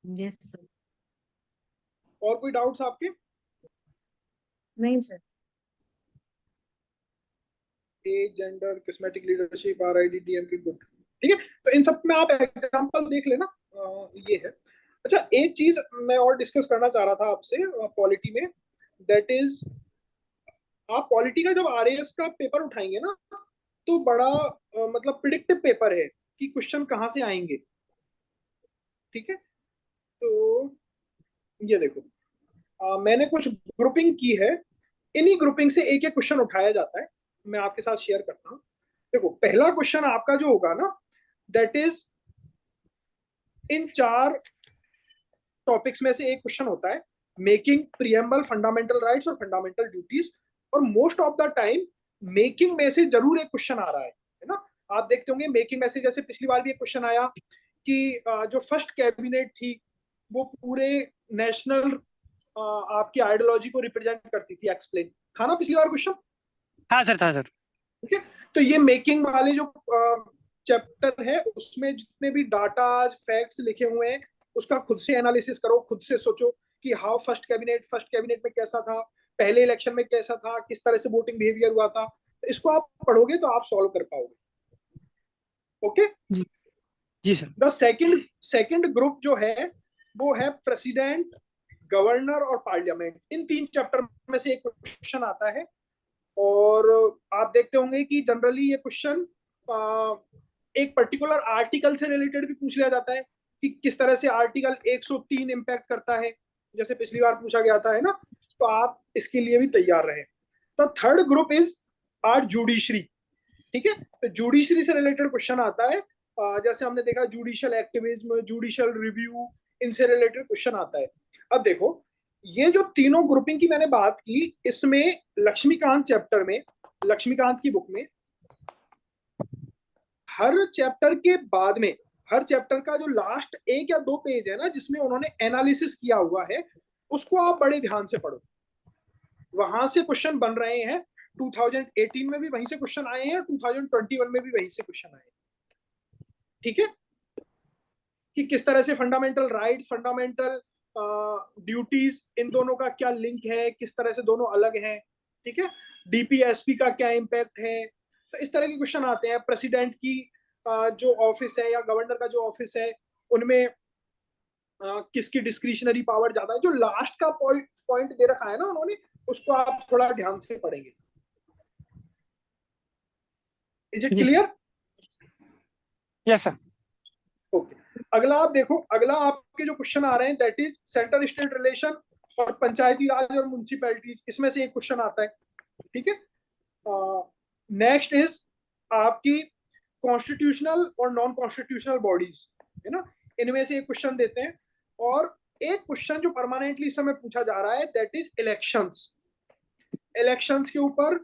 Yes sir. और कोई doubts आपके? नहीं sir. Age, gender, cosmetic, leadership, RID, DMP, good. ठीक है, तो इन सब में आप एग्जांपल देख लेना। ये है। अच्छा, एक चीज मैं और डिस्कस करना चाह रहा था आपसे पॉलिटी में, दैट इज, आप पॉलिटी का जब आरएएस का पेपर उठाएंगे ना, तो बड़ा मतलब प्रिडिक्टिव पेपर है कि क्वेश्चन कहाँ से आएंगे। ठीक है, तो ये देखो, मैंने कुछ ग्रुपिंग की है। इन्हीं ग्रुपिंग से एक एक क्वेश्चन उठाया जाता है। मैं आपके साथ शेयर करता हूँ। देखो, पहला क्वेश्चन आपका जो होगा ना, दैट इज, इन चार टॉपिक्स में से एक क्वेश्चन होता है, मेकिंग प्रियम्बल, फंडामेंटल राइट्स और फंडामेंटल ड्यूटीज। और most of the time making में से जरूर एक क्वेश्चन आ रहा है ना। आप देखते होंगे मेकिंग में से, जैसे पिछली बार भी एक क्वेश्चन आया कि जो फर्स्ट कैबिनेट थी वो पूरे नेशनल आपकी आइडियोलॉजी को रिप्रेजेंट करती थी, एक्सप्लेन, था ना पिछली बार क्वेश्चन? हाँ सर, था सर। ठीक है, तो ये मेकिंग वाले जो चैप्टर है, उसमें जितने भी डाटा फैक्ट्स लिखे हुए हैं, उसका खुद से एनालिसिस करो, खुद से सोचो कि हाउ फर्स्ट कैबिनेट में कैसा था, पहले इलेक्शन में कैसा था, किस तरह से वोटिंग बिहेवियर हुआ था। तो इसको आप पढ़ोगे तो आप सॉल्व कर पाओगे। ओके। जी। जी sir. The second second group जो है, वो है प्रेसिडेंट, गवर्नर और पार्लियामेंट। इन तीन चैप्टर में से एक क्वेश्चन आता है। और आप देखते होंगे कि जनरली ये क्वेश्चन एक पर्टिकुलर आर्टिकल से रिलेटेड भी पूछ लिया जाता है कि किस तरह से आर्टिकल 103 इम्पैक्ट करता है, जैसे पिछली बार पूछा गया था, है ना। तो आप इसके लिए भी तैयार रहे। तो third group is are judiciary. ठीक है, तो जुडिशरी से रिलेटेड क्वेश्चन आता है। जैसे हमने देखा जुडिशियल एक्टिविज्म, जुडिशियल रिव्यू, इनसे रिलेटेड क्वेश्चन आता है। अब देखो, ये जो तीनों ग्रुपिंग की मैंने बात की, इसमें लक्ष्मीकांत चैप्टर में, लक्ष्मीकांत की बुक में, हर चैप्टर के बाद में, हर चैप्टर का जो लास्ट एक या दो पेज है ना, जिसमें उन्होंने एनालिसिस किया हुआ है, उसको आप बड़े ध्यान से पढ़ो। वहां से क्वेश्चन बन रहे हैं। 2018 में भी वहीं से क्वेश्चन आए हैं, 2021 में भी वहीं से क्वेश्चन आए हैं। ठीक है, कि किस तरह से फंडामेंटल राइट्स, फंडामेंटल ड्यूटीज, इन दोनों का क्या लिंक है, किस तरह से दोनों अलग हैं। ठीक है, डीपीएसपी का क्या इम्पैक्ट है। तो इस तरह के क्वेश्चन आते हैं। प्रेसिडेंट की जो ऑफिस है, या गवर्नर का जो ऑफिस है, उनमें किसकी डिस्क्रिशनरी पावर ज्यादा है। जो लास्ट का पॉइंट पॉइंट दे रखा है ना उन्होंने, उसको आप थोड़ा ध्यान से पढ़ेंगे। इज इट जी sir. Clear? Yes sir. Okay. अगला आप देखो, अगला आपके जो क्वेश्चन आ रहे हैं, that is centre state relation और पंचायती राज और म्यूनिसिपैलिटीज। इसमें से एक क्वेश्चन आता है। ठीक है। नेक्स्ट इज आपकी कॉन्स्टिट्यूशनल और नॉन कॉन्स्टिट्यूशनल बॉडीज, है ना। इनमें से एक क्वेश्चन देते हैं। और एक क्वेश्चन जो परमानेंटली इस समय पूछा जा रहा है, दैट इज इलेक्शंस। इलेक्शंस के ऊपर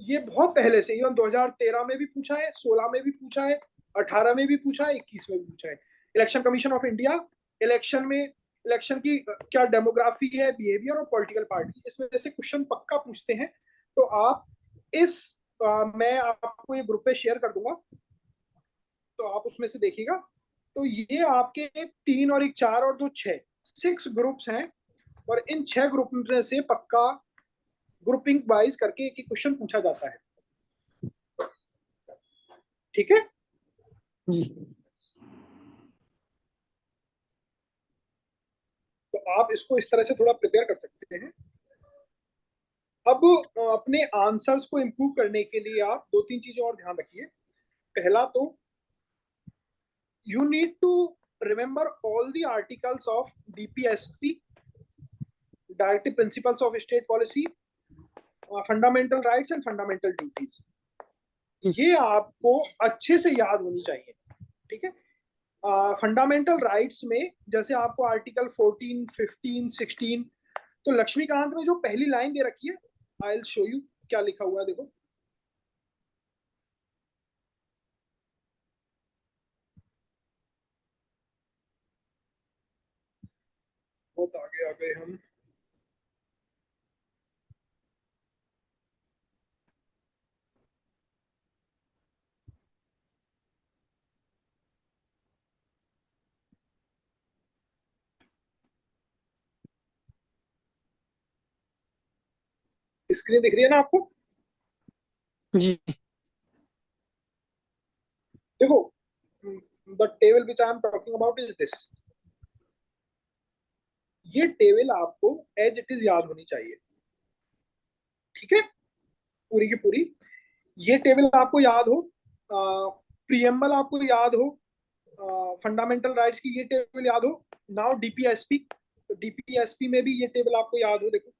ये बहुत पहले से, इवन 2013 में भी पूछा है, 16 में भी पूछा है, 18 में भी पूछा है, 21 में भी पूछा है। Election commission of India, election में, इलेक्शन की क्या डेमोग्राफी है, बिहेवियर और पॉलिटिकल पार्टी, इसमें से क्वेश्चन पक्का पूछते हैं। तो आप इस मैं आपको ये ग्रुप पे शेयर कर दूंगा, तो आप उसमें से देखिएगा। तो ये आपके तीन और एक चार और दो छह, 6 ग्रुप्स हैं। और इन 6 ग्रुप में से पक्का ग्रुपिंग वाइज करके एक क्वेश्चन पूछा जाता है। ठीक है। जी। तो आप इसको इस तरह से थोड़ा प्रिपेयर कर सकते हैं। अब अपने आंसर्स को इंप्रूव करने के लिए आप दो तीन चीजें और ध्यान रखिए। पहला तो, you need to remember all the articles of DPSP, directive principles of state policy, fundamental rights and fundamental duties. ये आपको अच्छे से याद होनी चाहिए। ठीक है। फंडामेंटल राइट्स में जैसे आपको आर्टिकल 14, 15, 16, तो लक्ष्मीकांत में जो पहली लाइन दे रखी है, आई विल शो यू क्या लिखा हुआ है, देखो। बहुत आगे आ गए हम। स्क्रीन दिख रही है ना आपको? जी देखो, the table which I am talking about is this. ये टेबल आपको एज इट इज याद होनी चाहिए, ठीक है, पूरी की पूरी। ये टेबल आपको याद हो, प्रियम्बल आपको याद हो, फंडामेंटल राइट्स की ये टेबल याद हो। नाउ डीपीएसपी, तो डीपीएसपी में भी ये टेबल आपको याद हो। देखो,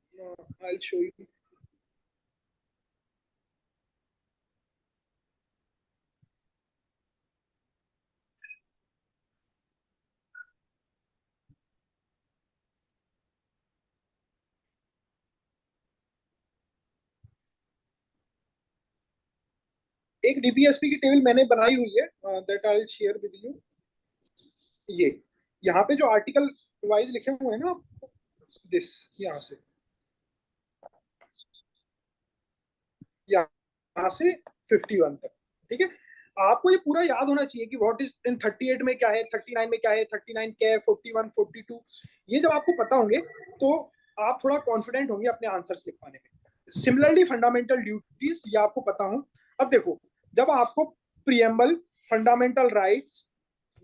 आई शो यू। एक डीपीएसपी की टेबल मैंने बनाई हुई है, that I will share with you. ये यहाँ पे जो आर्टिकल वाइज लिखे हुए हैं ना, दिस, यहाँ से, यहाँ से 51 तक, ठीक है। आपको ये पूरा याद होना चाहिए कि व्हाट इज इन 38 में क्या है, 39 में क्या है, 39 क्या है, 41, 42। ये जब आपको पता होंगे तो आप थोड़ा कॉन्फिडेंट होंगे अपने आंसर्स लिख पाने में। सिमिलरली फंडामेंटल ड्यूटीज, ये आपको पता हो। अब देखो, जब आपको preamble, fundamental rights,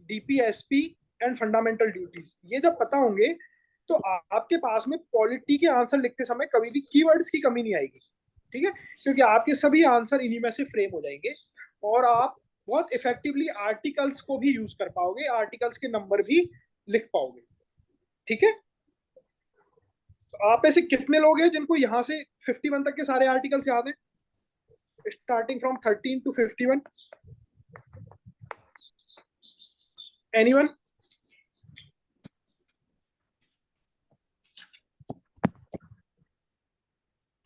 DPSP and fundamental duties ये जब पता होंगे तो आपके पास में पॉलिटी के आंसर लिखते समय कभी भी कीवर्ड्स की कमी नहीं आएगी, ठीक है, क्योंकि आपके सभी आंसर इन्हीं में से फ्रेम हो जाएंगे और आप बहुत इफेक्टिवली आर्टिकल्स को भी यूज कर पाओगे, आर्टिकल्स के नंबर भी लिख पाओगे, ठीक है। तो आप ऐसे कितने लोग हैं जिनको यहां से 51 तक के सारे आर्टिकल्स याद हैं, स्टार्टिंग फ्रॉम 13 टू 51? एनीवन?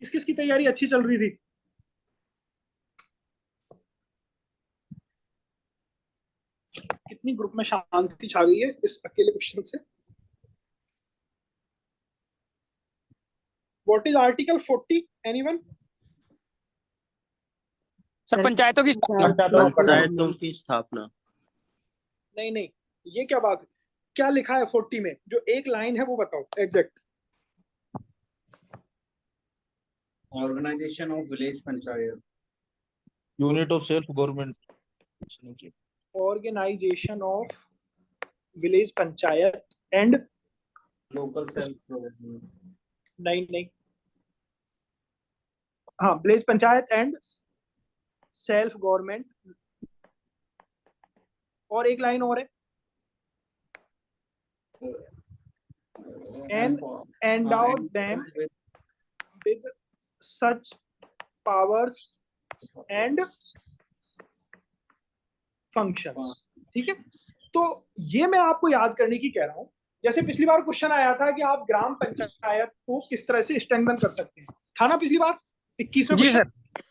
किस किस की तैयारी अच्छी चल रही थी? कितनी ग्रुप में शांति छा गई है इस अकेले क्वेश्चन से? What is article 40? Anyone? Sir, पंचायतों की स्थापना। पंचायतों की स्थापना। नहीं नहीं, ये क्या बात है? क्या लिखा है 40 में? जो एक लाइन है वो बताओ exact. Organisation of village panchayat, unit of self government. Organisation of village panchayat and, local self government, नहीं नहीं, हाँ, village panchayat and self government, और एक लाइन और है, and endow them with such powers and functions, ठीक है। तो ये मैं आपको याद करने की कह रहा हूं। जैसे पिछली बार क्वेश्चन आया था कि आप ग्राम पंचायत को किस तरह से स्ट्रेंथन कर सकते हैं, था ना पिछली बार, 21वें जी क्वेश्चन, सर।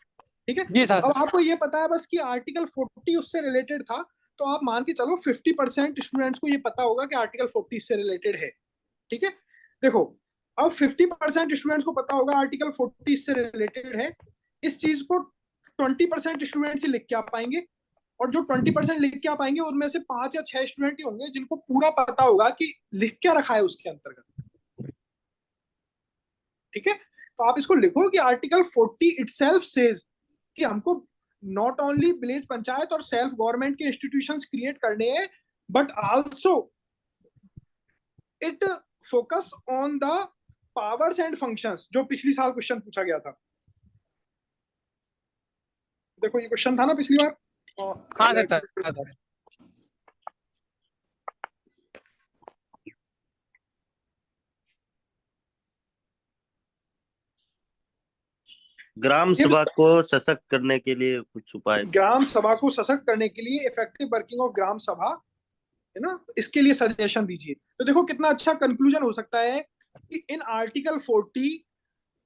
ठीक है। जी सर। अब आपको ये पता है बस कि आर्टिकल 40 उससे रिलेटेड था, तो आप मान के चलो 50% स्टूडेंट्स को ये पता होगा कि आर्टिकल 40 इससे रिलेटेड है, ठीक है। देखो, अब 50% स्टूडेंट्स को पता होगा आर्टिकल 40 इससे रिलेटेड है। इस चीज को 20% स्टूडेंट्स ही लिख के आ पाएंगे, और जो 20% लिख के आ पाएंगे उनमें से 5 या 6 स्टूडेंट ही होंगे जिनको पूरा पता होगा कि लिख क्या रखा है उसके अंतर्गत, ठीक है। तो आप इसको लिखो कि आर्टिकल 40 इटसेल्फ सेज कि हमको नॉट ओनली विलेज पंचायत और सेल्फ गवर्नमेंट के इंस्टीट्यूशंस क्रिएट करने हैं, but also it focus on the powers and functions, जो पिछली साल क्वेश्चन पूछा गया था। देखो, ये क्वेश्चन था ना पिछली बार। हाँ सर था। ग्राम सभा को सशक्त करने के लिए कुछ उपाय। ग्राम सभा को सशक्त करने के लिए इफेक्टिव वर्किंग ऑफ ग्राम सभा, है ना, इसके लिए सजेशन दीजिए। तो देखो कितना अच्छा कंक्लूजन हो सकता है कि इन आर्टिकल 40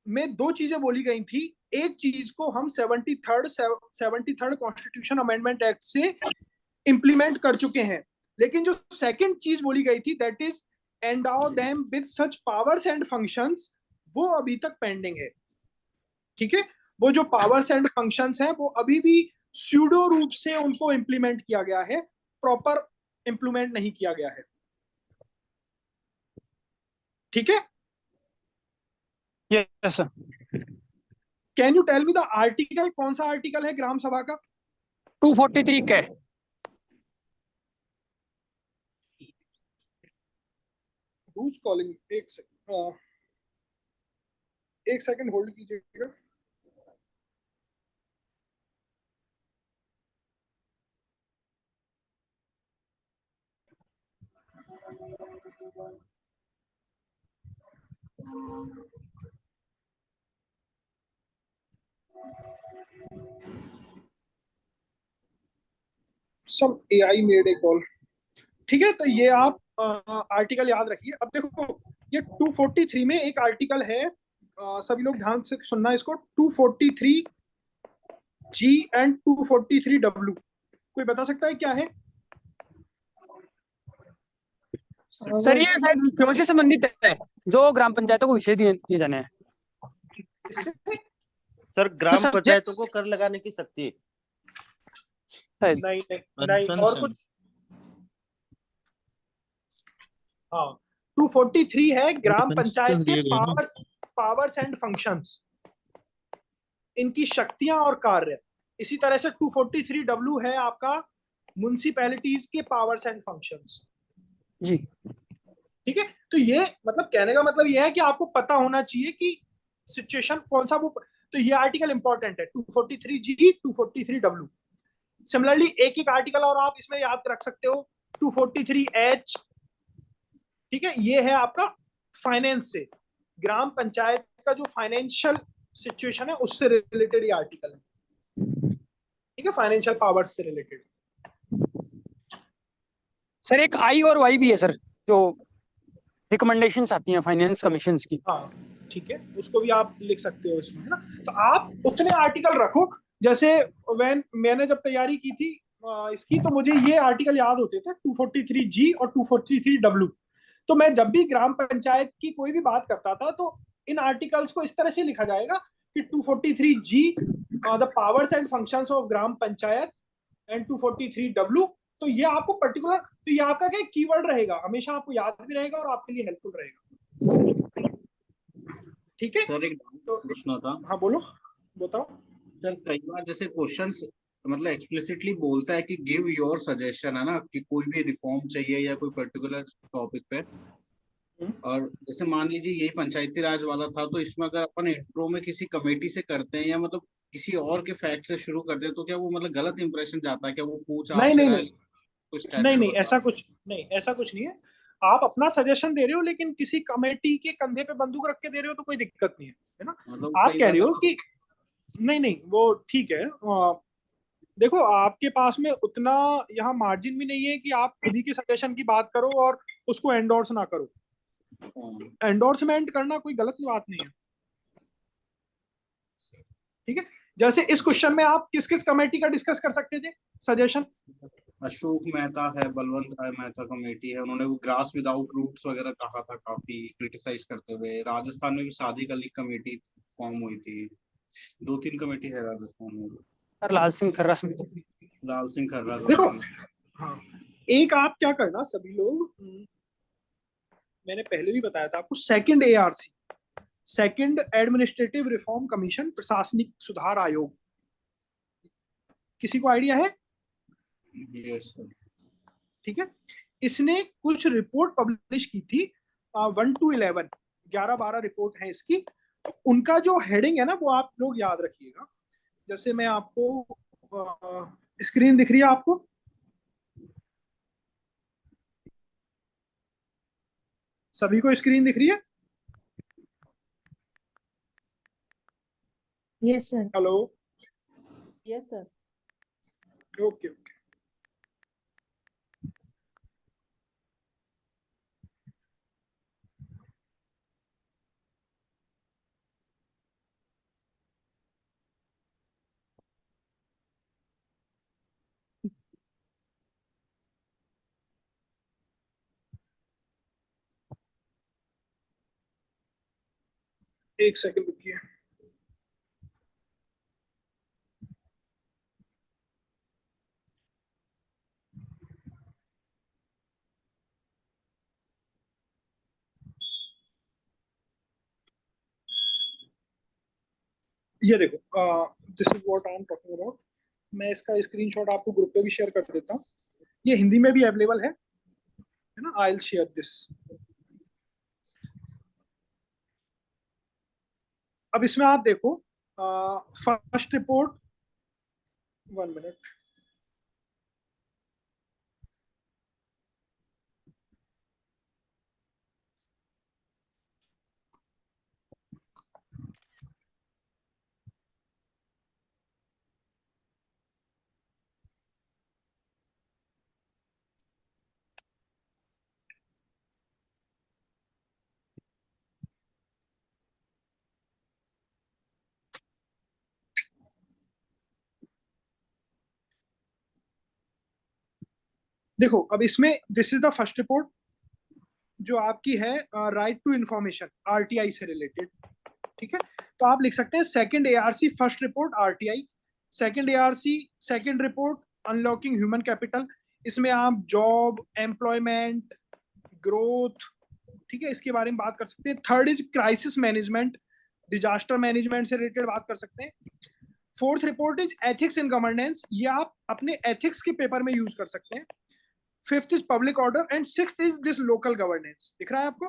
में दो चीजें बोली गई थी। एक चीज को हम 73rd कॉन्स्टिट्यूशन अमेंडमेंट एक्ट से इंप्लीमेंट कर चुके हैं, लेकिन जो सेकंड चीज बोली गई थी that is endow them with such powers and functions, वो अभी तक पेंडिंग है, ठीक है। वो जो पावर्स एंड फंक्शंस हैं वो अभी भी स्यूडो रूप से उनको इंप्लीमेंट किया गया है, प्रॉपर इंप्लीमेंट नहीं किया गया है, ठीक है। Yes sir. Can you tell me the article, कौन सा आर्टिकल है ग्राम सभा का? 243 के। Who's calling? एक सेकंड होल्ड कीजिएगा। सम एआई मेड ए कॉल। ठीक है, तो ये आप आर्टिकल याद रखिए। अब देखो, ये 243 में एक आर्टिकल है, सभी लोग ध्यान से सुनना इसको। 243 जी एंड 243 डब्ल्यू, कोई बता सकता है क्या है? सर ये शायद विषयों से संबंधित है, जो ग्राम पंचायतों को विषय दिए जाने हैं। इससे सर ग्राम सब्जेक्ट- पंचायतों को कर लगाने की शक्ति है। शायद। नहीं नहीं नहीं, और कुछ? हाँ, 243 है ग्राम पंचायत के पावर्स एंड फंक्शंस, इनकी शक्तियां और कार्य। इसी तरह से 243 डब्ल्यू है आपका म्युनिसिपैलिटीज के पावर्स एंड फंक्शंस। जी। ठीक है, तो ये मतलब कहने का मतलब ये है कि आपको पता होना चाहिए कि सिचुएशन कौन सा वो। तो ये आर्टिकल इंपॉर्टेंट है, 243 जी, 243 डब्ल्यू। सिमिलरली एक एक आर्टिकल और आप इसमें याद रख सकते हो, 243 एच। ठीक है, ये है आपका फाइनेंस से, ग्राम पंचायत का जो फाइनेंशियल सिचुएशन है उससे रिलेटेड ये आर्टिकल है। ठीक है, फाइनेंशियल पावर्स से रिलेटेड। सर एक आई और वाई भी है सर, जो रिकमेंडेशंस आती हैं फाइनेंस कमीशन की। हाँ ठीक है, उसको भी आप लिख सकते हो इसमें, है ना। तो आप उतने आर्टिकल रखो। जैसे मैंने जब तैयारी की थी इसकी, तो मुझे ये आर्टिकल याद होते थे, 243 जी और 243 डब्ल्यू। तो मैं जब भी ग्राम पंचायत की कोई भी बात करता था, तो इन आर्टिकल्स को इस तरह से लिखा जाएगा कि 243 G the powers and functions of gram panchayat, and 243 W. तो ये आपको पर्टिकुलर, तो ये आपका क्या कीवर्ड रहेगा, हमेशा आपको याद भी रहेगा और आपके लिए हेल्पफुल रहेगा। ठीक है, सर एक तो पूछना था। हाँ बोलो, बताओ। सर कई बार जैसे क्वेश्चंस मतलब एक्सप्लिसिटली बोलता है कि गिव योर सजेशन, है ना, कि कोई भी रिफॉर्म चाहिए या कोई पर्टिकुलर टॉपिक पे। और जैसे मान लीजिए यही पंचायती राज वाला था, तो इसमें अगर अपन इंट्रो में किसी कमेटी से करते हैं या मतलब किसी और के फैक्ट से शुरू करते हैं, तो क्या वो मतलब गलत इंप्रेशन जाता है? क्या वो पूछ नहीं आपसे नहीं रहा है, नहीं कुछ नहीं स्टैंडर्ड नहीं, बता? ऐसा कुछ नहीं, ऐसा कुछ नहीं है। आप अपना सजेशन दे रहे हो, लेकिन किसी कमेटी के कंधे पे बंदूक रख के दे रहे हो तो कोई दिक्कत नहीं है ना। मतलब आप कई कह बार रहे हो कि नहीं नहीं, वो ठीक है। देखो, आपके पास में उतना यहाँ मार्जिन भी नहीं है कि आप खुद ही के सजेशन की बात करो और उसको एंडोर्स ना करो। एंडोर्समेंट करना कोई गलत बात नहीं है। ठीक है, जैसे इस क्वेश्चन में आप किस किस कमेटी का डिस्कस कर सकते थे सजेशन? अशोक मेहता है, बलवंत राय मेहता कमेटी है, उन्होंने वो ग्रास विदाउट रूट्स वगैरह कहा था, काफी क्रिटिसाइज करते हुए। राजस्थान में भी शादी गली कमेटी फॉर्म हुई थी। 2-3 कमेटी है राजस्थान में भी। सर लाल सिंह खर्रा समिति। लाल सिंह खर्रा देखो, कमेटी। हाँ, एक आप क्या करना सभी लोग, मैंने पहले भी बताया था आपको, second ARC, second administrative reform commission, प्रशासनिक सुधार आयोग, किसी को आइडिया है? Yes sir. ठीक है, इसने कुछ रिपोर्ट पब्लिश की थी, 1 to 11, 11-12 रिपोर्ट है इसकी। तो उनका जो हेडिंग है ना, वो आप लोग याद रखिएगा। जैसे मैं आपको, स्क्रीन दिख रही है आपको? सभी को स्क्रीन दिख रही है? Yes, sir. Hello, Yes, sir. Okay okay. एक सेकंड रुकिए। ये देखो, this is what I am talking about. मैं इसका स्क्रीनशॉट आपको ग्रुप पे भी शेयर कर देता हूँ, ये हिंदी में भी अवेलेबल है ना। I will share this. अब इसमें आप देखो, फर्स्ट रिपोर्ट, 1 मिनट। देखो अब इसमें this is the first report जो आपकी है, राइट टू इंफॉर्मेशन, आरटीआई से रिलेटेड। ठीक है, तो आप लिख सकते हैं second ARC first report RTI, second ARC second report unlocking human capital. इसमें आप जॉब, एम्प्लॉयमेंट, ग्रोथ, ठीक है, इसके बारे में बात कर सकते हैं। Third is crisis management, disaster management से रिलेटेड बात कर सकते हैं। Fourth report is ethics in governance, ये आप अपने एथिक्स के पेपर में यूज कर सकते हैं। Fifth is public order and sixth is this local governance. दिख रहा है आपको?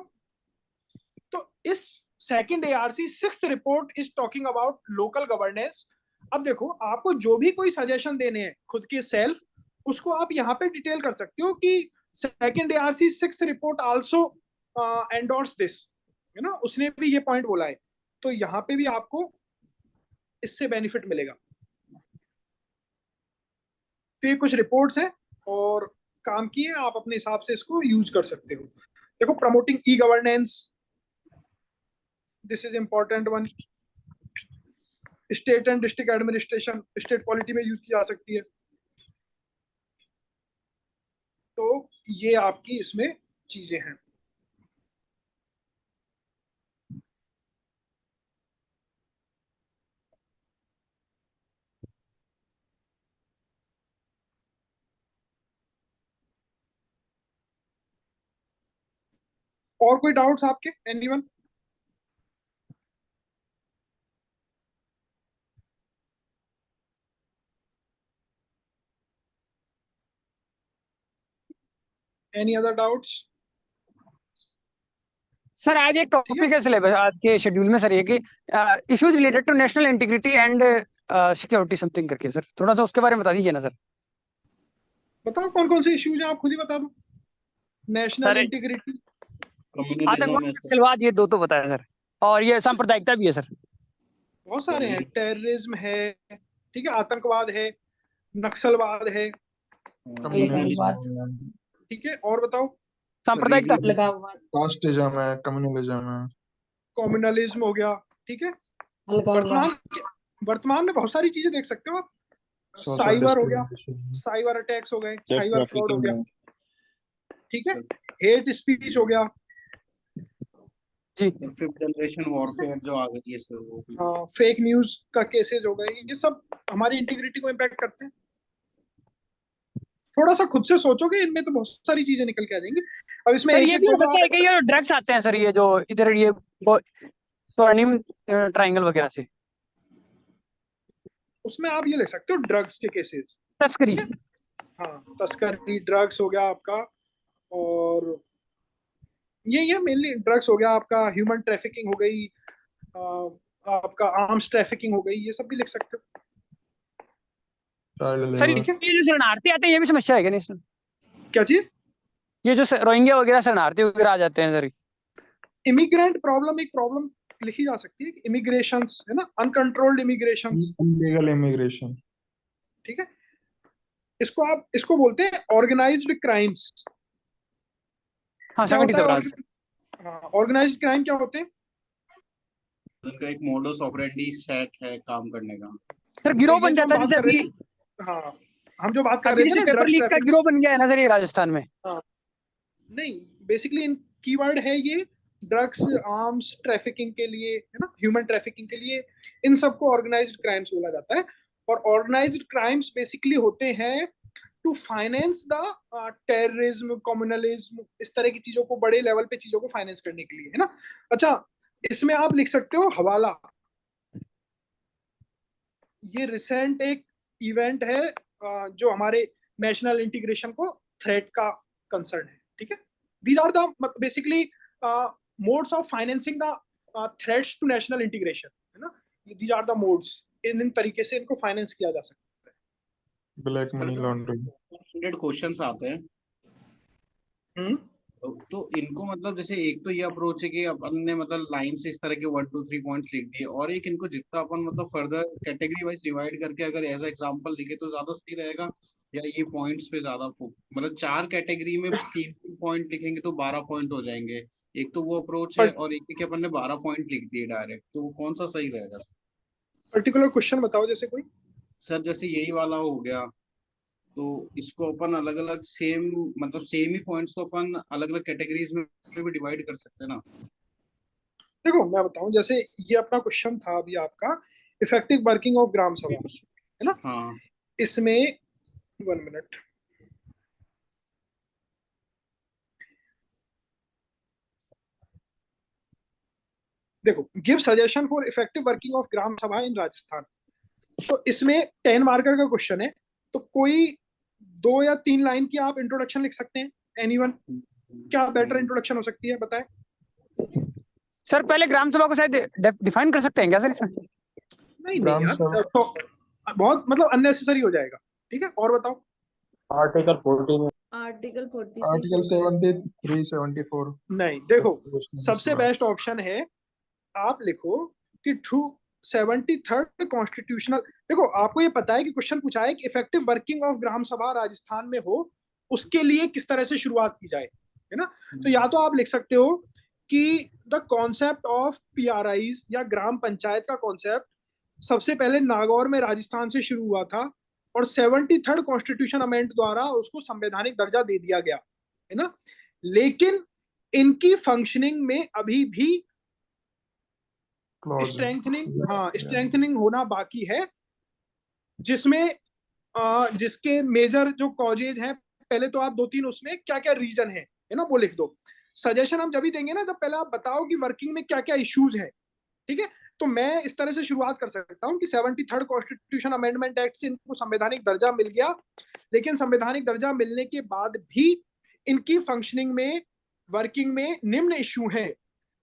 तो इस second ARC sixth report is talking about local governance. अब देखो, आपको जो भी कोई सजेशन देने हैं खुद के सेल्फ, उसको आप यहाँ पे डिटेल कर सकते हो कि second ARC sixth report also endorse this, है ना, उसने भी ये पॉइंट बोला है। तो यहाँ पे भी आपको इससे बेनिफिट मिलेगा। तो ये कुछ रिपोर्ट्स हैं और काम किए, आप अपने हिसाब से इसको यूज कर सकते हो। देखो, promoting e governance, this is important one. State and district administration, state polity में यूज की जा सकती है। तो ये आपकी इसमें चीजें हैं। और कोई डाउट्स आपके, anyone? Any other doubts? Sir आज एक ठीक है, टॉपिक है सिलेबस आज के शेड्यूल में सर, ये कि issues related to national integrity and security something करके, सर थोड़ा सा उसके बारे में बता दीजिए ना सर। बताओ कौन कौन से इश्यूज हैं, आप खुद ही बता दो। नेशनल सर इंटीग्रिटी, कम्युनलिज्म है नक्सलवाद, ये दो तो बताया सर, और ये सांप्रदायिकता भी है सर। बहुत सारे हैं। टेररिज्म है, ठीक है, आतंकवाद है, नक्सलवाद है, ठीक है, और बताओ। सांप्रदायिकता, कास्टिज्म है, कम्युनलिज्म है, कम्युनलिज्म हो गया, ठीक है। वर्तमान वर्तमान में बहुत सारी चीजें देख सकते हो आप। साइबर हो गया, साइबर अटैक्स हो गए, साइबर फ्रॉड हो गया, ठीक है, हेट स्पीच हो गया, जी फिफ्थ जनरेशन वॉरफेयर जो आ गई है सर, वो भी फेक न्यूज का केसेस हो गए। ये सब हमारी इंटीग्रिटी को इम्पैक्ट करते हैं। थोड़ा सा खुद से सोचोगे, इनमें तो बहुत सारी चीजें निकल के आ जाएंगी। अब इसमें सर एक ये एक भी हो फोटो सकता है कि ये ड्रग्स आते हैं सर, ये जो इधर ये स्वर्णिम ट्रायंगल वगैरह से उसमें आप ये लिख सकते हो ड्रग्स के केसेस। तस्करी। हाँ, तस्करी, ड्रग्स हो गया आपका, और ये मेनली ड्रग्स हो गया आपका, ह्यूमन ट्रैफिकिंग हो गई, आपका आर्म्स ट्रैफिकिंग हो गई, ये सब भी लिख सकते हो। Child sir labour. ये जो शरणार्थी आते हैं, ये भी समस्या है क्या नहीं सर? क्या चीज? ये जो रोहिंग्या वगैरह शरणार्थी वगैरह आ जाते हैं सर। इमिग्रेंट प्रॉब्लम, एक प्रॉब्लम लिखी जा सकती है, इमिग्रेशंस, है ना, अनकंट्रोल्ड इमिग्रेशंस, इलीगल इमिग्रेशन। ठीक है। इसको बोलते हैं ऑर्गेनाइज्ड क्राइम्स। हाँ, क्या संगठित होता है अपराध। हाँ, ऑर्गेनाइज्ड क्राइम क्या होते हैं? उनका एक मोडस ऑपरेंडी सेट है काम करने का। सर गिरोह बन ये जो हम जाता है बात जैसे कर रहे अभी थे, हाँ, हम जो बात कर अभी रहे थे जैसे ना, पेपर ड्रग्स लीक का ट्रैफिक। गिरोह बन गया है ना सर ये राजस्थान में। नहीं, बेसिकली इन कीवर्ड है ये, ड्रग्स, आर्म्स ट्रैफिकिंग के लिए, है ना, ह्यूमन ट्रैफिकिंग के लिए, इन सबको ऑर्गेनाइज्ड क्राइम्स बोला जाता है। और ऑर्गेनाइज्ड क्राइम्स बेसिकली होते हैं to finance the terrorism, communalism, इस तरह की चीजों को, बड़े लेवल पे चीजों को फाइनेंस करने के लिए, है ना। अच्छा, इसमें आप लिख सकते हो हवाला, ये रिसेंट एक इवेंट है जो हमारे नेशनल इंटीग्रेशन को थ्रेट का कंसर्न है, ठीक है। These are the basically modes of financing the threats to national integration, है ना। दीज आर द मोड्स, इन तरीके से इनको फाइनेंस किया जा सकता है। Black money laundering. 100 क्वेश्चंस आते हैं हम्म तो इनको मतलब जैसे एक तो ये अप्रोच है कि अपन ने मतलब लाइन से इस तरह के 1 2 3 पॉइंट्स लिख दिए, और एक इनको जितना अपन मतलब फर्दर कैटेगरी वाइज डिवाइड करके अगर एज एग्जांपल लिखे तो ज्यादा सही रहेगा, या ये पॉइंट्स पे ज्यादा मतलब 4 कैटेगरी में 3 पॉइंट लिखेंगे तो 12 पॉइंट हो जाएंगे। एक तो वो अप्रोच है, और एक के अपन ने 12 पॉइंट लिख दिए डायरेक्ट, तो वो कौन सा सही रहेगा? पर्टिकुलर क्वेश्चन बताओ, जैसे कोई। सर जैसे यही वाला हो गया, तो इसको अपन अलग अलग सेम मतलब सेम ही पॉइंट्स को अपन अलग अलग कैटेगरीज में भी डिवाइड कर सकते हैं ना? देखो मैं बताऊं, जैसे ये अपना क्वेश्चन था अभी आपका, इफेक्टिव वर्किंग ऑफ ग्राम सभा, है ना। हाँ इसमें 1 मिनट, देखो, give suggestion for effective working of gram sabha in Rajasthan. तो इसमें 10 मार्कर का क्वेश्चन है, तो कोई 2 या 3 लाइन की आप इंट्रोडक्शन लिख सकते हैं। एनीवन, क्या बेटर इंट्रोडक्शन हो सकती है, बताएं। सर पहले ग्राम सभा को शायद डिफाइन कर सकते हैं क्या सर इसमें? नहीं ग्राम यार, सभा तो बहुत मतलब अननेसेसरी हो जाएगा, ठीक है। और बताओ। आर्टिकल 40 से आर्टिकल शुरू। 73 74। नहीं, देखो, सबसे बेस्ट ऑप्शन है आप लिखो कि थ्रू 73rd कॉन्स्टिट्यूशनल। देखो, आपको ये पता है कि क्वेश्चन पूछा है कि इफेक्टिव वर्किंग ऑफ ग्राम सभा राजस्थान में हो, उसके लिए किस तरह से शुरुआत की जाए, है ना। तो या तो आप लिख सकते हो कि द कॉन्सेप्ट ऑफ पीआरआईज या ग्राम पंचायत का कॉन्सेप्ट सबसे पहले नागौर में राजस्थान से शुरू हुआ था, और 73rd कॉन्स्टिट्यूशन अमेंड द्वारा उसको संवैधानिक दर्जा दे दिया गया, है ना। लेकिन इनकी फंक्शनिंग में अभी भी क्लॉज। स्ट्रेंथनिंग होना बाकी है, जिसमें जिसके मेजर जो कॉजेज हैं, पहले तो आप 2-3 उसमें क्या क्या रीजन है ना, वो लिख दो। सजेशन हम जब भी देंगे ना, जब पहले आप बताओ कि वर्किंग में क्या क्या इश्यूज हैं, ठीक है। तो मैं इस तरह से शुरुआत कर सकता हूं कि 73rd कॉन्स्टिट्यूशन अमेंडमेंट एक्ट से इनको संवैधानिक दर्जा मिल गया, लेकिन संवैधानिक दर्जा मिलने के बाद भी इनकी फंक्शनिंग में, वर्किंग में निम्न इश्यू हैं।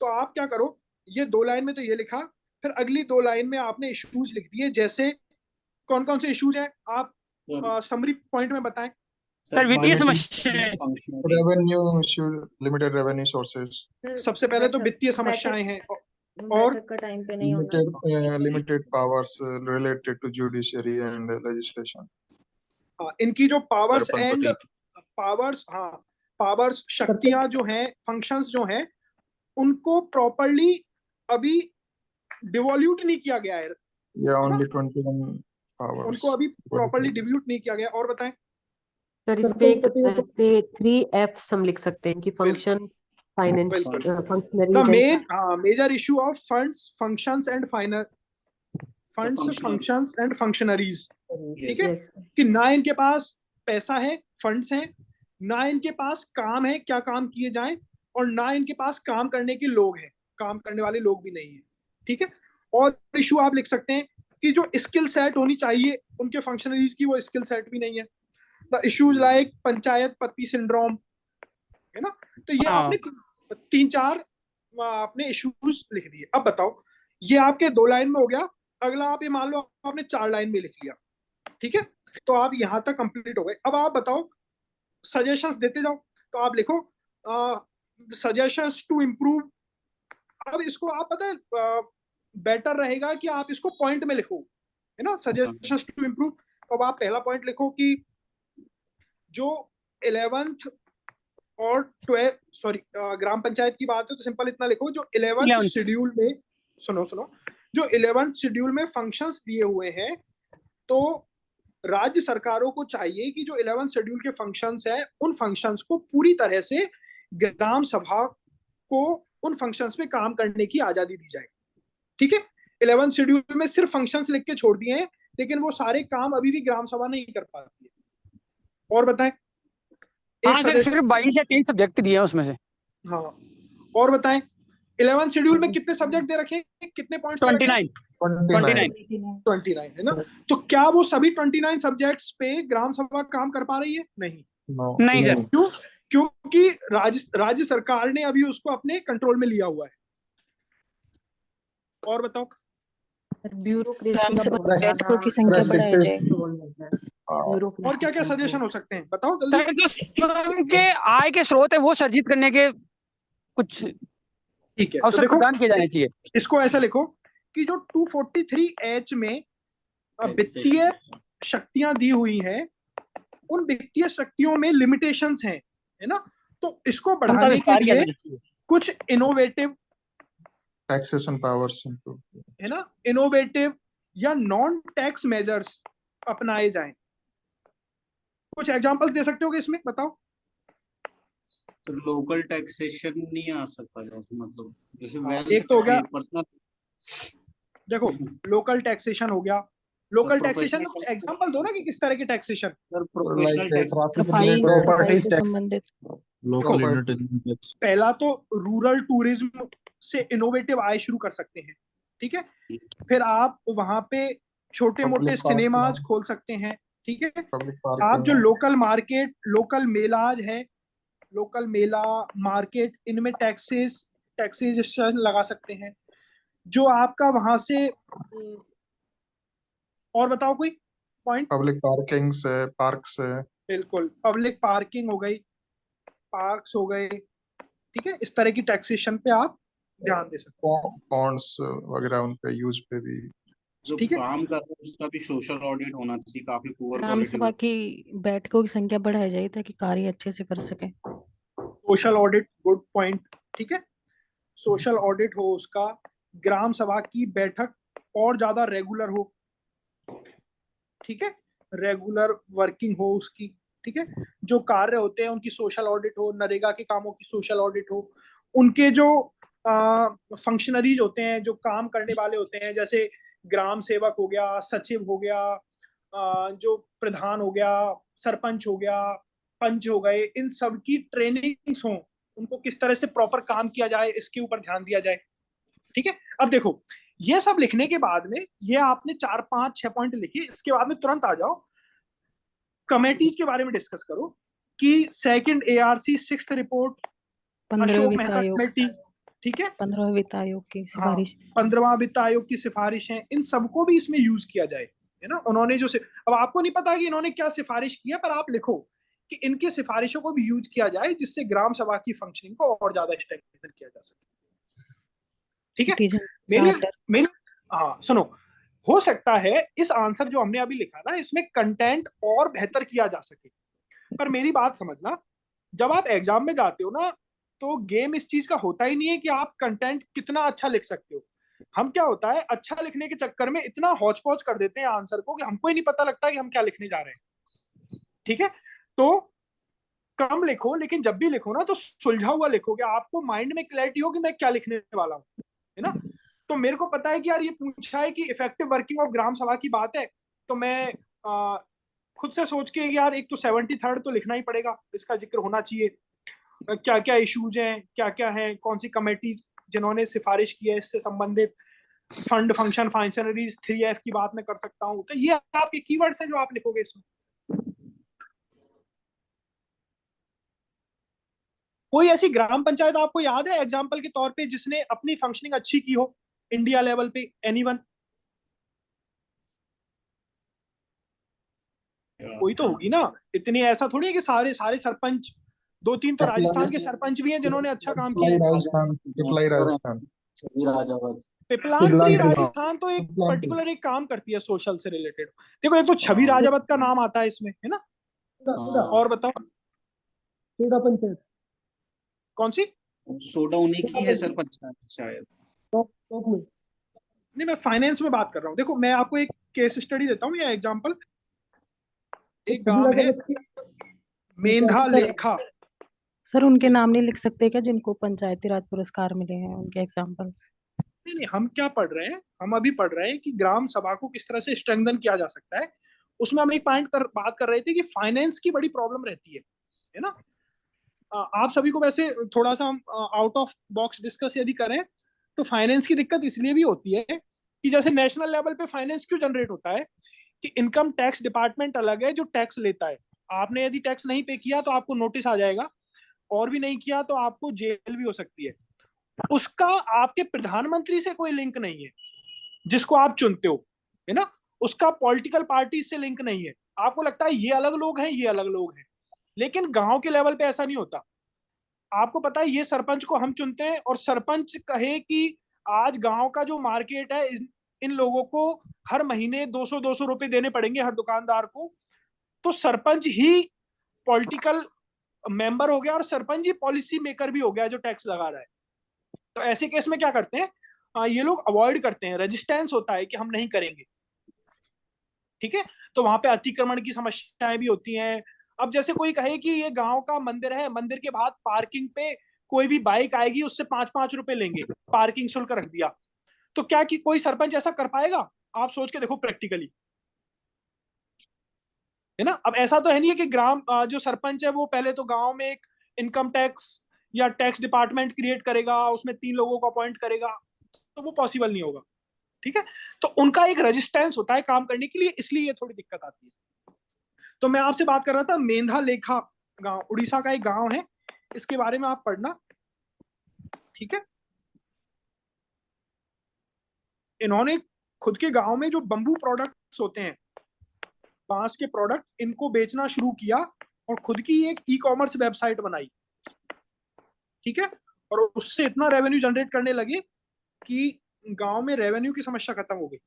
तो आप क्या करो, ये 2 लाइन में तो ये लिखा, फिर अगली 2 लाइन में आपने इश्यूज लिख दिए। जैसे कौन कौन से इश्यूज हैं, आप समरी पॉइंट में बताएं। सर वित्तीय समस्या, revenue issue, limited revenue sources, सबसे पहले तो वित्तीय समस्याएं हैं, और बैठक का टाइम पे नहीं होना। Limited powers related to judiciary and legislation. इनकी जो पावर्स दर्पण पावर्स शक्तियां जो हैं, फंक्शंस जो हैं, उनको प्रॉपर्ली अभी डिवोल्यूट नहीं किया गया है, या ओनली 21 पावर्स, उनको अभी प्रॉपर्ली डिवोल्यूट नहीं किया गया। और बताएं। सर इस पे एक 3 Fs हम लिख सकते हैं कि फंक्शन, फाइनेंस, बिल्कुल। The functionary, major issue of funds, functions and functions and functionaries, ठीक है। कि ना इनके पास पैसा है, फंड्स हैं, ना इनके पास काम है, क्या काम किए जाएं, और ना इनके पास काम करने के लोग हैं, काम करने वाले लोग भी नहीं है, ठीक है। और इशू आप लिख सकते हैं कि जो स्किल सेट होनी चाहिए उनके फंक्शनरीज की, वो स्किल सेट भी नहीं है। द इश्यूज लाइक पंचायत पति सिंड्रोम, है ना। तो ये आपने 3-4 आपने इश्यूज लिख दिए। अब बताओ, ये आपके 2 लाइन में हो गया। अगला आप ये मान लो आपने 4 लाइन में लिख लिया, ठीक है। तो आप यहां तक कंप्लीट हो गए। अब आप बताओ, सजेशंस देते जाओ। तो आप लिखो सजेशंस टू इम्प्रूव। अब इसको आप पता है बेटर रहेगा कि आप इसको पॉइंट में लिखो, है ना, सजेशंस टू इम्प्रूव। अब आप पहला पॉइंट लिखो कि जो 11th और 12th, सॉरी, ग्राम पंचायत की बात है तो सिंपल इतना लिखो, जो 11th शेड्यूल में, सुनो, जो 11th शेड्यूल में फंक्शंस दिए हुए हैं, तो राज्य सरकारों को चाहिए कि जो 11th शेड्यूल के फंक्शंस हैं, उन फंक्शंस को पूरी तरह से ग्राम सभा को उन फंक्शंस में काम करने की आजादी दी जाए, ठीक है। 11th शेड्यूल में सिर्फ फंक्शंस लिख के छोड़ दिए हैं, लेकिन वो सारे काम अभी भी ग्राम सभा नहीं कर पाती है। और बताएं। हाँ सर, सिर्फ 22 या 23 सब्जेक्ट दिए हैं उसमें से। हाँ, और बताएं, 11th शेड्यूल में कितने सब्जेक्ट दे रखे हैं, कितने पॉइंट्स दे रखे हैं? 29। 29 है ना। तो क्या वो सभी 29 सब्जेक्ट्स पे ग्राम सभा काम कर पा रही है? नहीं। नहीं सर। क्यों? क्योंकि राज्य सरकार ने अभी उसको अपने कंट्रोल में लिया हुआ है। और बताओ। ब्यूरोक्रेसी का बैठकों की संख्या बढ़ाई जाए। और क्या क्या सजेशन हो सकते हैं, बताओ जल्दी। सर जो स्वयं के आय के स्रोत है वो सर्जित करने के कुछ ठीक है, तो अवसर देखो प्रदान किए जाने चाहिए। इसको ऐसा लिखो कि जो 243H में वित्तीय शक्तियां दी हुई हैं, उन वित्तीय शक्तियों में लिमिटेशंस हैं, है ना। तो इसको उनका बढ़ाने के विस्तार किया लिए जाना चाहिए। कुछ इनोवेटिव, taxation powers improve. है ना, इनोवेटिव या नॉन टैक्स मेजर्स अपनाए जाएं। कुछ एग्जांपल्स दे सकते हो कि इसमें बताओ। तो लोकल टैक्सेशन नहीं आ सकता जैसे मतलब जैसे एक तो हो गया, पर्सनल। देखो लोकल टैक्सेशन हो गया। लोकल टैक्सेशन में professional कुछ एग्जांपल दो ना कि किस तरह के टैक्सेशन। प्रोफेशनल टैक्स सफाई से संबंधित। पहला तो रूरल टूरिज्म से इनोवेटिव आय शुरू कर सकते हैं, ठीक है। फिर आप वहां पे छोटे मोटे Public park सिनेमाज में। खोल सकते हैं, ठीक है। Public आप parking जो में। लोकल मार्केट, लोकल मेलाज है, लोकल मेला मार्केट, इनमें टैक्सेशन लगा सकते हैं। जो आपका वहां से, और बताओ कोई पॉइंट। Public parking से, park से। बिल्कुल, पब्लिक पार्किंग हो गई, पार्क्स हो गए, ठीक है। इस तरह की टैक्सेशन पे आप ध्यान दे सकते Ponds वगैरह उनके यूज पे भी। जो ठीक है। काम कर रहे हैं उसका भी सोशल ऑडिट होना चाहिए। काफी पुअर ग्राम क्वालिटी सभा की बैठकों की संख्या बढ़ाई जाए ताकि कार्य अच्छे से कर सके। सोशल ऑडिट, गुड पॉइंट, ठीक है। सोशल ऑडिट हो उसका, ग्राम सभा की बैठक और ज्यादा रेगुलर हो, ठीक है, रेगुलर वर्किंग हो उसकी, ठीक है। जो कार्य होते हैं उनकी सोशल ऑडिट हो, नरेगा के कामों की सोशल ऑडिट हो, उनके जो फंक्शनरीज होते हैं, जो काम करने वाले होते हैं, जैसे ग्राम सेवक हो गया, सचिव हो गया, जो प्रधान हो गया, सरपंच हो गया, पंच हो गए, इन सब की ट्रेनिंग्स हो, उनको किस तरह से प्रॉपर काम किया जाए इसके ऊपर ध्यान दिया जाए, ठीक है। अब देखो ये सब लिखने के बाद में, ये आपने 4 5 6 पॉइंट लिखे, इसके बाद में तुरंत आ जाओ कमेटीज के बारे में डिस्कस करो कि सेकंड ARC 6th रिपोर्ट, 15वें अशोक वित्त मेहता आयोग, कमेटी, ठीक है। 15वें वित्त आयोग की हाँ, सिफारिश। 15वां वित्त आयोग की सिफारिश है, इन सबको भी इसमें यूज किया जाए, है ना। उन्होंने जो अब आपको नहीं पता कि इन्होंने क्या सिफारिश किया, पर आप लिखो कि इनकी सिफारिशों को भी यूज किया जाए जिससे ग्राम सभा की फंक्शनिंग को और ज्यादा स्ट्रेंथन किया जा सके, ठीक है। मेरी हाँ सुनो, हो सकता है इस आंसर जो हमने अभी लिखा ना, इसमें कंटेंट और बेहतर किया जा सके, पर मेरी बात समझना, जब आप एग्जाम में जाते हो ना, तो गेम इस चीज का होता ही नहीं है कि आप कंटेंट कितना अच्छा लिख सकते हो। हम क्या होता है, अच्छा लिखने के चक्कर में इतना हौच पौच कर देते हैं आंसर को कि हमको ही नहीं पता लगता कि हम क्या लिखने जा रहे हैं, ठीक है। तो कम लिखो, लेकिन जब भी लिखो ना तो सुलझा हुआ लिखोगे, आपको माइंड में क्लैरिटी हो कि मैं क्या लिखने वाला हूँ, है ना। तो मेरे को पता है कि यार ये पूछा है कि इफेक्टिव वर्किंग ऑफ ग्राम सभा की बात है, तो मैं खुद से सोच के यार एक तो 73rd तो लिखना ही पड़ेगा, इसका जिक्र होना चाहिए, क्या क्या इश्यूज हैं, क्या क्या है, कौन सी कमेटीज जिन्होंने सिफारिश की है इससे संबंधित, फंड फंक्शन फंक्शनरीज 3F की बात मैं कर सकता हूँ। तो ये आपके कीवर्ड्स हैं जो आप लिखोगे इसमें। कोई ऐसी ग्राम पंचायत आपको याद है एग्जाम्पल के तौर पे जिसने अपनी फंक्शनिंग अच्छी की हो इंडिया लेवल पे? एनीवन? कोई तो होगी ना, इतनी ऐसा थोड़ी है कि सारे सारे सरपंच, 2 3 तो राजस्थान के सरपंच भी हैं जिन्होंने अच्छा काम किया है। पिपलाई राजस्थान। पिपलांत्री राजस्थान तो एक पर्टिकुलर एक काम करती है सोशल से रिलेटेड। देखो एक तो छवि राजावत का नाम आता है इसमें, है ना। और बताओ सोडा पंचायत कौन सी? सोडा उन्हीं की है सर पंचायत शायद। टॉप में। नहीं, मैं फाइनेंस में बात कर रहा हूँ। देखो मैं आपको एक केस स्टडी देता हूँ या एग्जांपल। एक गांव है मेंधा लेखा। सर उनके नाम नहीं लिख सकते क्या जिनको पंचायती राज पुरस्कार मिले हैं, उनके एग्जाम्पल? नहीं, हम क्या पढ़ रहे हैं, हम अभी पढ़ रहे हैं कि ग्राम सभा को किस तरह से स्ट्रेंथन किया जा सकता है। उसमें हम एक बात कर रहे थे कि फाइनेंस की बड़ी प्रॉब्लम रहती है ना। आप सभी को वैसे थोड़ा सा हम आउट ऑफ बॉक्स डिस्कस यदि करें तो फाइनेंस की दिक्कत इसलिए भी होती है कि जैसे नेशनल लेवल पे फाइनेंस क्यों जनरेट होता है कि इनकम टैक्स डिपार्टमेंट अलग है जो टैक्स लेता है। आपने यदि टैक्स नहीं पे किया तो आपको नोटिस आ जाएगा, और भी नहीं किया तो आपको जेल भी हो सकती है। उसका आपके प्रधानमंत्री से कोई लिंक नहीं है जिसको आप चुनते हो, है ना। उसका पॉलिटिकल पार्टी से लिंक नहीं है। आपको लगता है ये अलग लोग हैं, ये अलग लोग हैं, लेकिन गांव के लेवल पे ऐसा नहीं होता। आपको पता है ये सरपंच को हम चुनते हैं, और सरपंच कहे कि आज गांव का जो मार्केट है, इन लोगों को हर महीने 200-200 रुपए देने पड़ेंगे हर दुकानदार को, तो सरपंच ही पॉलिटिकल मेंबर हो गया और सरपंच ही पॉलिसी मेकर भी हो गया जो टैक्स लगा रहा है। तो ऐसे केस में क्या करते हैं, ये लोग अवॉइड करते हैं, रेजिस्टेंस होता है कि हम नहीं करेंगे, ठीक है। तो वहां पे अतिक्रमण की समस्याएं भी होती हैं। अब जैसे कोई कहे कि ये गांव का मंदिर है, मंदिर के बाद पार्किंग पे कोई भी बाइक आएगी उससे 5-5 रुपए लेंगे, पार्किंग शुल्क रख दिया, तो क्या कि कोई सरपंच ऐसा कर पाएगा? आप सोच के देखो प्रैक्टिकली, है ना। अब ऐसा तो है नहीं है कि ग्राम जो सरपंच है वो पहले तो गांव में एक इनकम टैक्स या टैक्स डिपार्टमेंट क्रिएट करेगा, उसमें 3 लोगों को अपॉइंट करेगा, तो वो पॉसिबल नहीं होगा, ठीक है। तो उनका एक रेजिस्टेंस होता है काम करने के लिए, इसलिए ये थोड़ी दिक्कत आती है। तो मैं आपसे बात कर रहा था मेंधा लेखा गांव, उड़ीसा का एक गांव है, इसके बारे में आप पढ़ना, ठीक है। इन्होंने खुद के गांव में जो बंबू प्रोडक्ट्स होते हैं, बांस के प्रोडक्ट, इनको बेचना शुरू किया और खुद की एक ई कॉमर्स वेबसाइट बनाई, ठीक है। और उससे इतना रेवेन्यू जनरेट करने लगे कि गांव में रेवेन्यू की समस्या खत्म हो गई।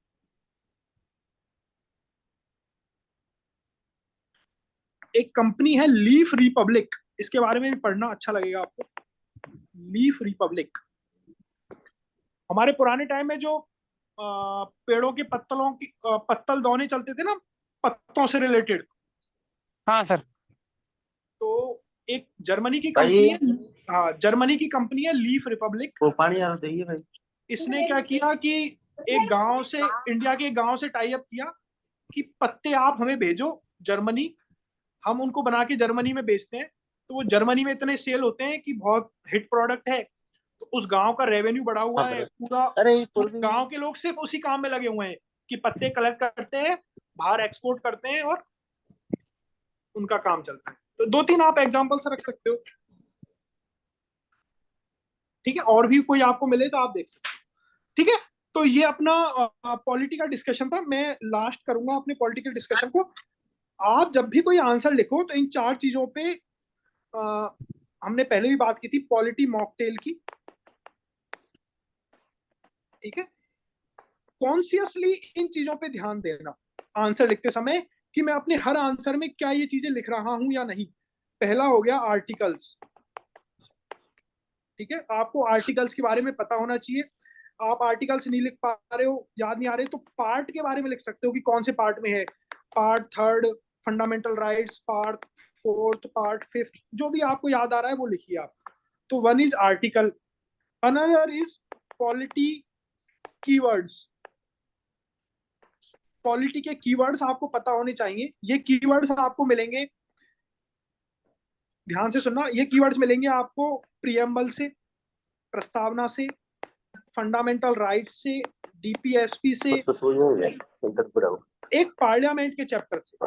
एक कंपनी है लीफ रिपब्लिक, इसके बारे में भी पढ़ना, अच्छा लगेगा आपको। लीफ रिपब्लिक, हमारे पुराने टाइम में जो पेड़ों के पत्तलों की पत्तल दौने चलते थे ना, पत्तों से रिलेटेड, हाँ सर। तो एक जर्मनी की कंपनी है, हाँ जर्मनी की कंपनी है लीफ रिपब्लिक। वो पानी आ रही है भाई। इसने क्या किया कि एक गांव से, इंडिया के एक गांव से टाई अप किया कि पत्ते आप हमें भेजो जर्मनी, हम उनको बना के जर्मनी में बेचते हैं। तो वो जर्मनी में इतने सेल होते हैं कि बहुत हिट प्रोडक्ट है, तो उस गांव का रेवेन्यू बढ़ा हुआ है। पूरा गांव के लोग सिर्फ उसी काम में लगे हुए हैं कि पत्ते कलेक्ट करते हैं, बाहर एक्सपोर्ट करते हैं, और उनका काम चलता है। तो 2-3 आप एग्जांपल्स रख सकते हो, ठीक है। और भी कोई आपको मिले तो आप देख सकते हो, ठीक है। तो ये अपना पॉलिटी का डिस्कशन था। मैं लास्ट करूंगा अपने पॉलिटिकल डिस्कशन को। आप जब भी कोई आंसर लिखो तो इन 4 चीजों पे हमने पहले भी बात की थी, पॉलिटी मॉकटेल की, ठीक है। कॉन्शियसली इन चीजों पे ध्यान देना आंसर लिखते समय कि मैं अपने हर आंसर में क्या ये चीजें लिख रहा हूं या नहीं। पहला हो गया आर्टिकल्स, ठीक है। आपको आर्टिकल्स के बारे में पता होना चाहिए। आप आर्टिकल्स नहीं लिख पा रहे हो, याद नहीं आ रहे, तो पार्ट के बारे में लिख सकते हो कि कौन से पार्ट में है। Part 3, fundamental rights, part 4, part 5, जो भी आपको याद आ रहा है वो लिखिए आप। तो 1 is article, another is polity keywords. Polity के कीवर्ड्स आपको पता होने चाहिए। ये कीवर्ड्स आपको मिलेंगे, ध्यान से सुनना, ये कीवर्ड्स मिलेंगे आपको प्रियम्बल से, प्रस्तावना से, फंडामेंटल राइट से, डीपीएसपी से, एक पार्लियामेंट के चैप्टर से,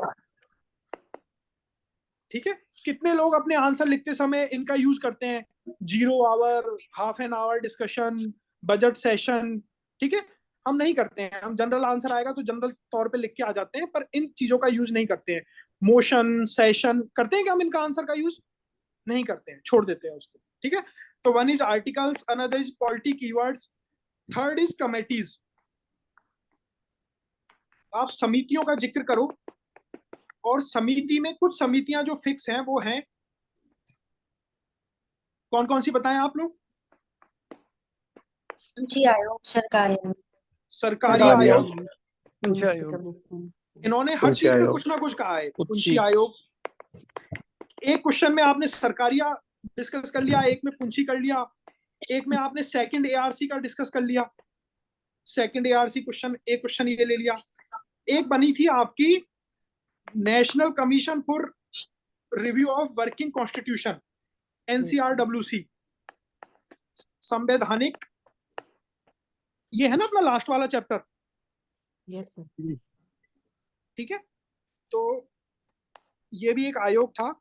ठीक है। कितने लोग अपने आंसर लिखते समय इनका यूज करते हैं? 0 hour, half an hour discussion, budget session, ठीक है। हम नहीं करते हैं, हम जनरल आंसर आएगा तो जनरल तौर पे लिख के आ जाते हैं, पर इन चीजों का यूज नहीं करते हैं। मोशन, सेशन करते हैं कि हम इनका आंसर का यूज नहीं करते हैं, छोड़ देते हैं उसको, ठीक है। तो 1 is articles, another is polity keywords, 3rd is committees. आप समितियों का जिक्र करो, और समिति में कुछ समितियां जो फिक्स हैं वो हैं, कौन कौन सी बताएं आप लोग? सूची आयोग, सरकारी आयोग, पूंछी आयोग, इन्होंने हर चीज में कुछ ना कुछ कहा है। पूंछी आयोग, एक क्वेश्चन में आपने सरकारिया डिस्कस कर लिया, एक में पूंछी कर लिया, एक में आपने सेकंड एआरसी का डिस्कस कर लिया, सेकंड एआरसी क्वेश्चन, एक क्वेश्चन ये ले लिया। एक बनी थी आपकी national commission for review of working constitution, NCRWC, संवैधानिक, ये है ना अपना लास्ट वाला चैप्टर, यस सर। ठीक है, तो ये भी एक आयोग था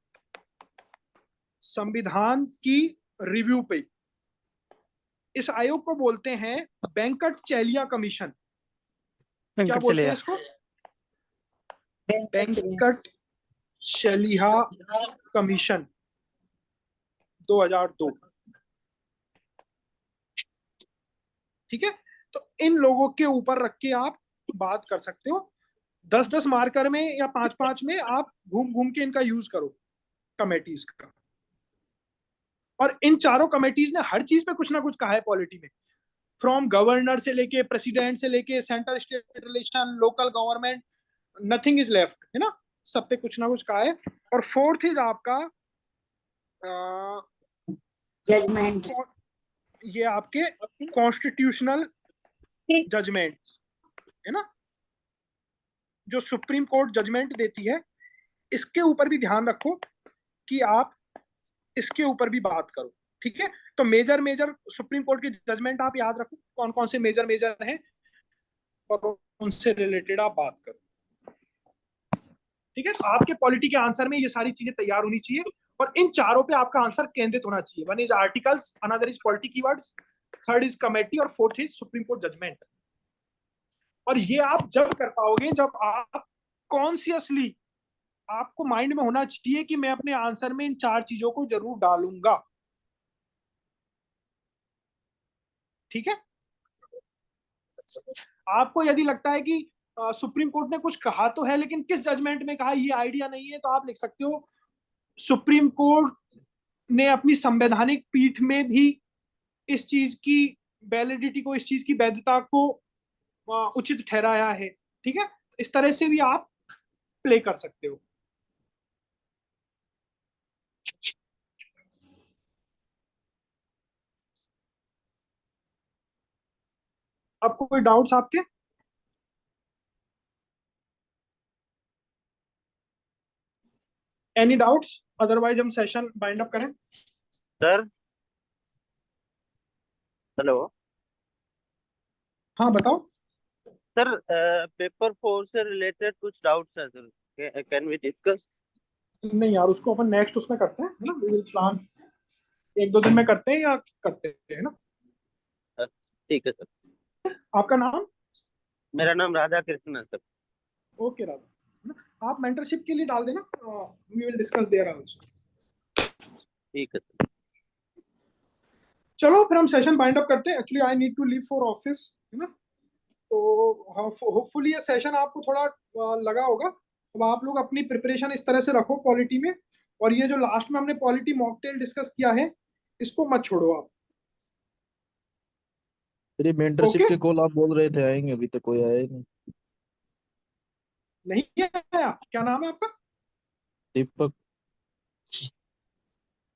संविधान की रिव्यू पे। इस आयोग को बोलते हैं वेंकट चेलिया कमीशन। क्या वेंकट बोलते हैं चलेगा। इसको? वेंकट चेलिया कमीशन 2002। ठीक है, तो इन लोगों के ऊपर रख के आप बात कर सकते हो। 10-10 मार्कर में या 5-5 में आप घूम घूम के इनका यूज करो कमेटीज का। और इन चारों कमेटीज ने हर चीज पे कुछ ना कुछ कहा है पॉलिटी में, फ्रॉम गवर्नर से लेके प्रेसिडेंट से लेके centre state relation, local government, nothing is left, है ना, सब पे कुछ ना कुछ कहा है। और फोर्थ इज आपका जजमेंट, ये आपके कॉन्स्टिट्यूशनल जजमेंट्स, है ना, जो सुप्रीम कोर्ट जजमेंट देती है, इसके ऊपर भी ध्यान रखो कि आप इसके ऊपर भी बात करो। ठीक है, तो मेजर मेजर सुप्रीम कोर्ट के जजमेंट आप याद रखो, कौन कौन से मेजर मेजर हैं, और उनसे रिलेटेड आप बात करो। ठीक है, तो आपके पॉलिटी के आंसर में ये सारी चीजें तैयार होनी चाहिए, और इन चारों पे आपका आंसर केंद्रित होना चाहिए। One is articles, another is polity keywords, third is committee, और fourth is supreme court judgement. और ये आप जब कर पाओगे जब आप कॉन्शियसली, आपको माइंड में होना चाहिए कि मैं अपने आंसर में इन 4 चीजों को जरूर डालूंगा। ठीक है, आपको यदि लगता है कि सुप्रीम कोर्ट ने कुछ कहा तो है, लेकिन किस जजमेंट में कहा ये आइडिया नहीं है, तो आप लिख सकते हो सुप्रीम कोर्ट ने अपनी संवैधानिक पीठ में भी इस चीज की वैलिडिटी को, इस चीज की वैधता को उचित ठहराया है। ठीक है, इस तरह से भी आप प्ले कर सकते हो। आपको कोई डाउट्स आपके? Any doubts? अदरवाइज हम सेशन बाइंड अप करें। Sir hello. हाँ बताओ। सर पेपर 4 से रिलेटेड कुछ डाउट्स है सर, कैन वी डिस्कस? नहीं यार, उसको अपन नेक्स्ट उसमें करते हैं, है ना, वी विल प्लान 1-2 दिन में करते हैं या करते हैं, है ना। ठीक है सर। आपका नाम? मेरा नाम राधा कृष्ण है सर। ओके राधा, है ना? आप मेंटरशिप के लिए डाल देना, we will discuss there also. ठीक है सर। चलो फिर हम सेशन बाइंड अप करते हैं। Actually I need to leave for office, है ना, तो होपफुली ये सेशन आपको थोड़ा लगा होगा। अब आप लोग अपनी प्रिपरेशन इस तरह से रखो पॉलिटी में, और ये जो लास्ट में हमने पॉलिटी मॉकटेल डिस्कस किया है, इसको मत छोड़ो आप। तेरी मेंटरशिप ओके, के कॉल आप बोल रहे थे आएंगे, अभी तक कोई आया ही नहीं। नहीं आया? क्या नाम है आपका? दीपक।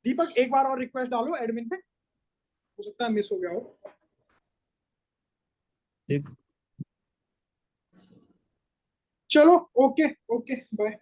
दीपक, एक बार और रिक्वेस्ट डालो एडमिन पे, हो सकता है मिस हो गया हो। ठीक। चलो, ओके ओके, बाय।